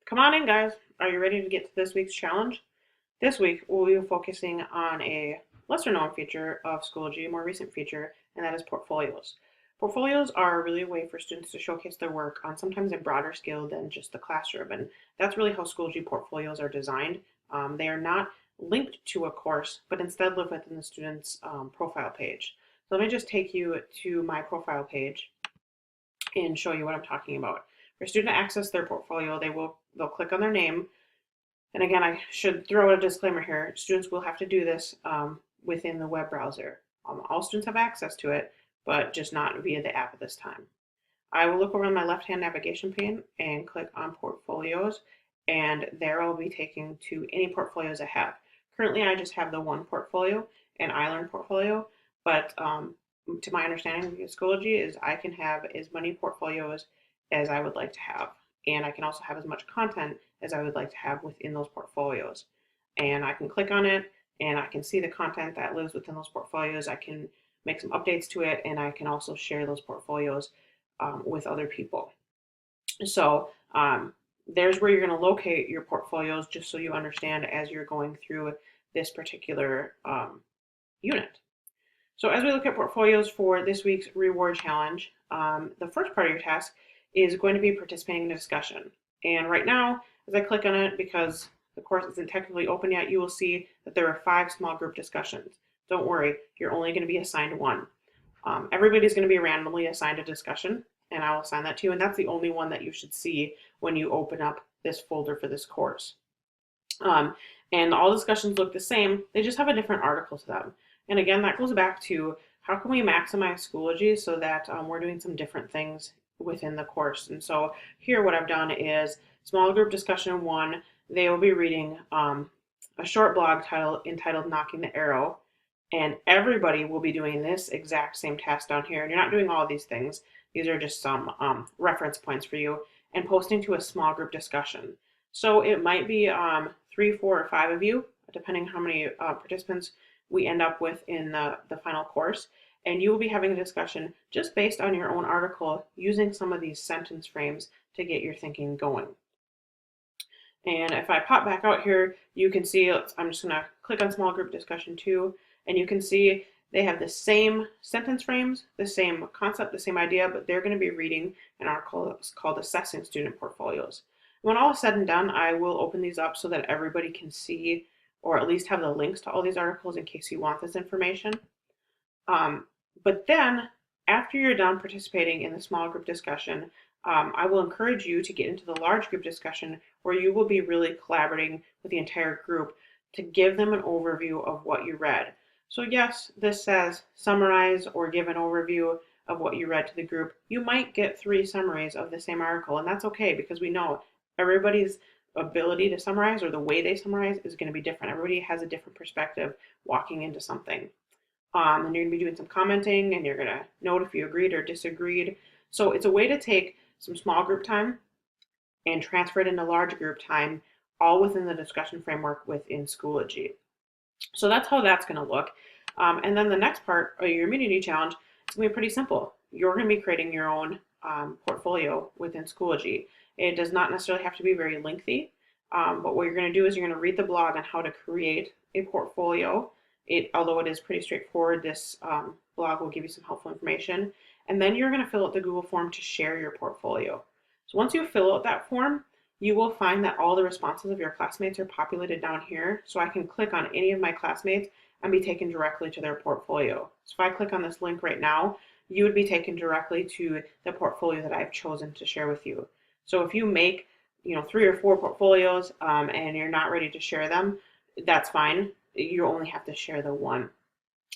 Come on in, guys. Are you ready to get to this week's challenge? This week, we'll be focusing on a lesser known feature of Schoology, a more recent feature, and that is portfolios. Portfolios are really a way for students to showcase their work on sometimes a broader scale than just the classroom, and that's really how Schoology portfolios are designed. They are not linked to a course, but instead live within the student's profile page. So let me just take you to my profile page and show you what I'm talking about. For a student to access their portfolio, they'll click on their name. And again, I should throw out a disclaimer here. Students will have to do this within the web browser. All students have access to it, but just not via the app at this time. I will look over on my left-hand navigation pane and click on portfolios, and there I'll be taken to any portfolios I have. Currently, I just have the one portfolio, an iLearn portfolio, but to my understanding of Schoology is I can have as many portfolios as I would like to have. And I can also have as much content as I would like to have within those portfolios. And I can click on it and I can see the content that lives within those portfolios. I can make some updates to it, and I can also share those portfolios with other people. So there's where you're going to locate your portfolios, just so you understand as you're going through this particular unit. So as we look at portfolios for this week's reward challenge, the first part of your task is going to be participating in a discussion. And right now, as I click on it, because the course isn't technically open yet, you will see that there are 5 small group discussions. Don't worry, you're only going to be assigned one. Everybody's going to be randomly assigned a discussion, and I will assign that to you, and that's the only one that you should see when you open up this folder for this course. And all discussions look the same, they just have a different article to them. And again, that goes back to how can we maximize Schoology so that we're doing some different things within the course. And so here what I've done is small group discussion 1, they will be reading a short blog entitled Knocking the Arrow, and everybody will be doing this exact same task down here. And you're not doing all of these things. These are just some reference points for you, and posting to a small group discussion. So it might be 3, 4, or 5 of you, depending how many participants we end up with in the final course. And you will be having a discussion just based on your own article using some of these sentence frames to get your thinking going. And if I pop back out here, you can see, I'm just going to click on small group discussion 2, and you can see they have the same sentence frames, the same concept, the same idea, but they're going to be reading an article called Assessing Student Portfolios. When all is said and done, I will open these up so that everybody can see, or at least have the links to all these articles in case you want this information. But then, after you're done participating in the small group discussion, I will encourage you to get into the large group discussion, where you will be really collaborating with the entire group to give them an overview of what you read. So yes, this says summarize or give an overview of what you read to the group. You might get 3 summaries of the same article, and that's okay, because we know everybody's ability to summarize, or the way they summarize, is going to be different. Everybody has a different perspective walking into something. And you're going to be doing some commenting, and you're going to note if you agreed or disagreed. So it's a way to take some small group time and transfer it into large group time, all within the discussion framework within Schoology. So that's how that's going to look. And then the next part of your immunity challenge is going to be pretty simple. You're going to be creating your own portfolio within Schoology. It does not necessarily have to be very lengthy, but what you're going to do is you're going to read the blog on how to create a portfolio. Although it is pretty straightforward, this blog will give you some helpful information. And then you're going to fill out the Google form to share your portfolio. So once you fill out that form, you will find that all the responses of your classmates are populated down here. So I can click on any of my classmates and be taken directly to their portfolio. So if I click on this link right now, you would be taken directly to the portfolio that I've chosen to share with you. So if you make 3 or 4 portfolios and you're not ready to share them, that's fine. You only have to share the one.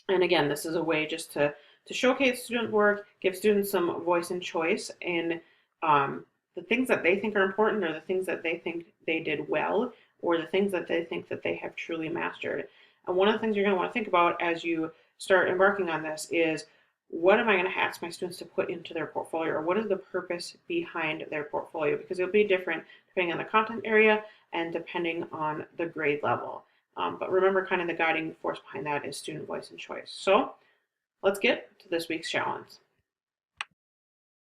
And again, this is a way just to showcase student work, give students some voice and choice in the things that they think are important, or the things that they think they did well, or the things that they think that they have truly mastered. And one of the things you're going to want to think about as you start embarking on this is, what am I going to ask my students to put into their portfolio, or what is the purpose behind their portfolio? Because it'll be different depending on the content area and depending on the grade level. But remember, kind of the guiding force behind that is student voice and choice. So let's get to this week's challenge.